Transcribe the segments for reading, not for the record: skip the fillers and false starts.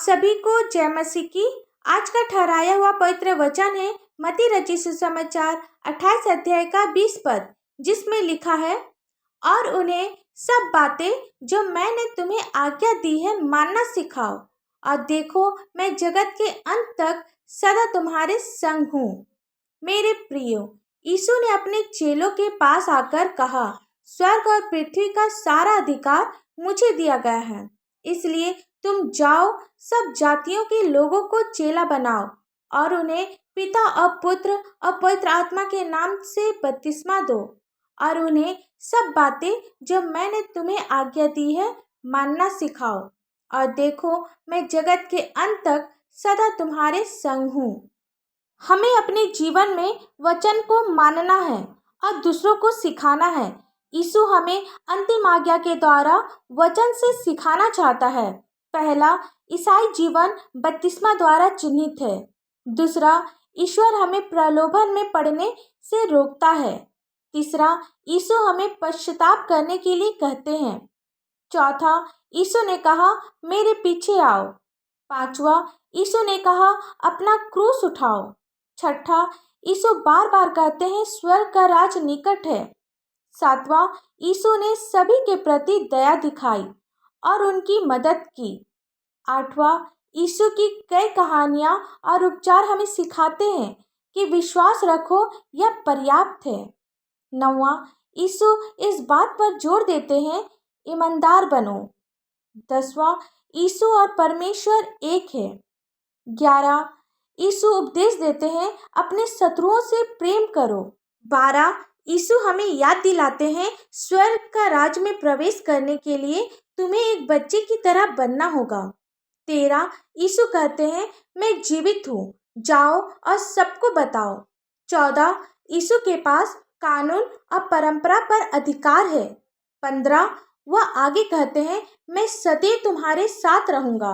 सभी को जय मसीह की। आज का ठहराया हुआ पवित्र वचन है मत्ती रचित सुसमाचार 28 अध्याय का 20 पद, जिसमें लिखा है, और उन्हें सब बातें जो मैंने तुम्हें आज्ञा दी है मानना सिखाओ, और देखो मैं जगत के अंत तक सदा तुम्हारे संग हूँ। मेरे प्रियो, यीशु ने अपने चेलों के पास आकर कहा, स्वर्ग और पृथ्वी का सारा अधिकार मुझे दिया गया है, इसलिए तुम जाओ, सब जातियों के लोगों को चेला बनाओ और उन्हें पिता और पुत्र और पवित्र आत्मा के नाम से बपतिस्मा दो, और उन्हें सब बातें जो मैंने तुम्हें आज्ञा दी है मानना सिखाओ, और देखो मैं जगत के अंत तक सदा तुम्हारे संग हूँ। हमें अपने जीवन में वचन को मानना है और दूसरों को सिखाना है। यीशु हमें अंतिम आज्ञा के द्वारा वचन से सिखाना चाहता है। पहला, ईसाई जीवन बपतिस्मा द्वारा चिन्हित है। दूसरा, ईश्वर हमें प्रलोभन में पड़ने से रोकता है। तीसरा, यीशु हमें पश्चाताप करने के लिए कहते हैं। चौथा, यीशु ने कहा, मेरे पीछे आओ। पांचवा, यीशु ने कहा, अपना क्रूस उठाओ। छठा, यीशु बार बार कहते हैं, स्वर्ग का राज निकट है। सातवां, यीशु ने सभी के प्रति दया दिखाई और उनकी मदद की। आठवां, यीशु की कई कहानियाँ और उपचार हमें सिखाते हैं कि विश्वास रखो, यह पर्याप्त है। नौवां, यीशु इस बात पर जोर देते हैं, ईमानदार बनो। 10वां, यीशु और परमेश्वर एक है। 11, यीशु उपदेश देते हैं, अपने शत्रुओं से प्रेम करो। 12, यीशु हमें याद दिलाते हैं, स्वर्ग का राज में प्रवेश करने के लिए तुम्हें एक बच्चे की तरह बनना होगा। 13, यीशु कहते हैं, मैं जीवित हूँ, जाओ और सबको बताओ। 14, यीशु के पास कानून और परंपरा पर अधिकार है। 15, वह आगे कहते हैं, मैं सदैव तुम्हारे साथ रहूँगा।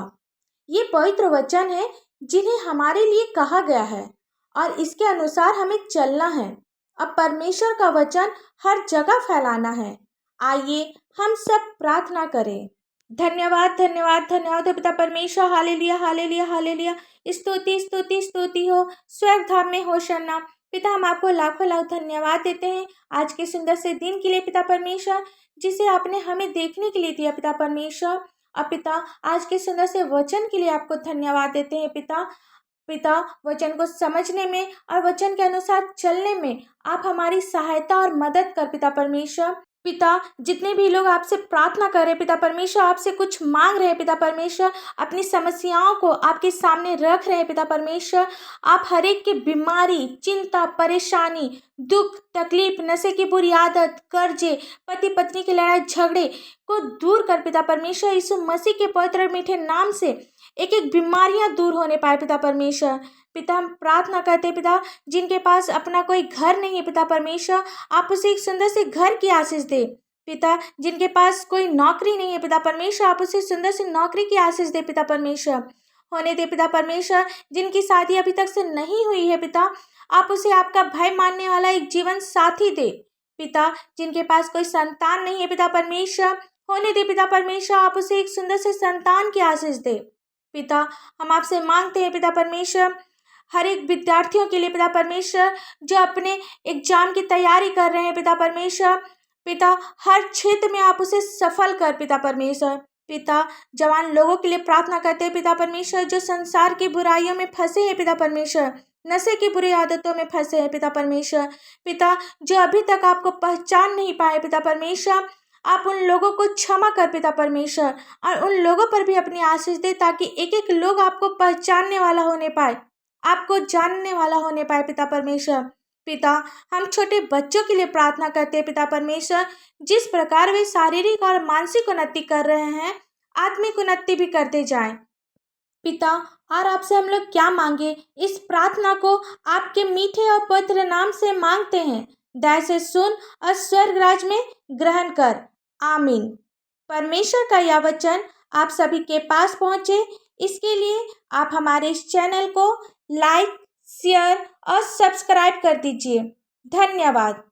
ये पवित्र वचन है जिन्हें हमारे लिए कहा गया है और इसके अनुसार हमें चलना है। अब परमेश्वर का वचन हर जगह फैलाना है। आइए हम सब प्रार्थना करें। धन्यवाद धन्यवाद धन्यवाद हो पिता परमेश्वर। Hallelujah hallelujah hallelujah. स्तुति स्तुति स्तुति हो स्वर्ग धाम में होशन्ना। पिता, हम आपको लाखों लाख धन्यवाद देते हैं आज के सुंदर से दिन के लिए पिता परमेश्वर, जिसे आपने हमें देखने के लिए दिया पिता परमेश्वर। और पिता, आज के सुंदर से वचन के लिए आपको धन्यवाद देते हैं पिता, वचन को समझने में और वचन के अनुसार चलने में आप हमारी सहायता और मदद कर पिता परमेश्वर। पिता, जितने भी लोग आपसे प्रार्थना कर रहे पिता परमेश्वर, आपसे कुछ मांग रहे हैं पिता परमेश्वर, अपनी समस्याओं को आपके सामने रख रहे हैं पिता परमेश्वर, आप हर एक की बीमारी, चिंता, परेशानी, दुख, तकलीफ, नशे की बुरी आदत, कर्जे, पति पत्नी की लड़ाई झगड़े को दूर कर पिता परमेश्वर। यीशु मसीह के पवित्र मीठे नाम से एक एक बीमारियां दूर होने पाए पिता परमेश्वर। पिता, हम प्रार्थना करते हैं पिता, जिनके पास अपना कोई घर नहीं है पिता परमेश्वर, आप उसे एक सुंदर से घर की आशीष दे। पिता, जिनके पास कोई नौकरी नहीं है पिता परमेश्वर, आप उसे सुंदर सी नौकरी की आशीष दे पिता परमेश्वर। होने दे पिता परमेश्वर, जिनकी शादी अभी तक से नहीं हुई है पिता, आप उसे आपका भय मानने वाला एक जीवन साथी दे। पिता, जिनके पास कोई संतान नहीं है पिता परमेश्वर, होने दे पिता परमेश्वर, आप उसे एक सुंदर से संतान की आशीष दे। पिता, हम आपसे मांगते हैं पिता परमेश्वर, हर एक विद्यार्थियों के लिए पिता परमेश्वर, जो अपने एग्जाम की तैयारी कर रहे हैं पिता परमेश्वर, पिता, हर क्षेत्र में आप उसे सफल कर पिता परमेश्वर। पिता, जवान लोगों के लिए प्रार्थना करते हैं पिता परमेश्वर, जो संसार की बुराइयों में फंसे हैं पिता परमेश्वर, नशे की बुरी आदतों में फंसे हैं पिता परमेश्वर। पिता, जो अभी तक आपको पहचान नहीं पाए पिता परमेश्वर, आप उन लोगों को क्षमा कर पिता परमेश्वर, और उन लोगों पर भी अपनी आशीष दे, ताकि एक एक लोग आपको पहचानने वाला होने पाए, आपको जानने वाला होने पाए पिता परमेश्वर। पिता, हम छोटे बच्चों के लिए प्रार्थना करते हैं पिता परमेश्वर, जिस प्रकार वे शारीरिक और मानसिक उन्नति कर रहे हैं, आत्मिक उन्नति भी करते जाएं। पिता, और आपसे हम लोग क्या मांगे, इस प्रार्थना को आपके मीठे और पवित्र नाम से मांगते हैं। दया से सुन और स्वर्ग राज में ग्रहण कर। आमीन। परमेश्वर का यह वचन आप सभी के पास पहुंचे, इसके लिए आप हमारे इस चैनल को लाइक, शेयर और सब्सक्राइब कर दीजिए। धन्यवाद।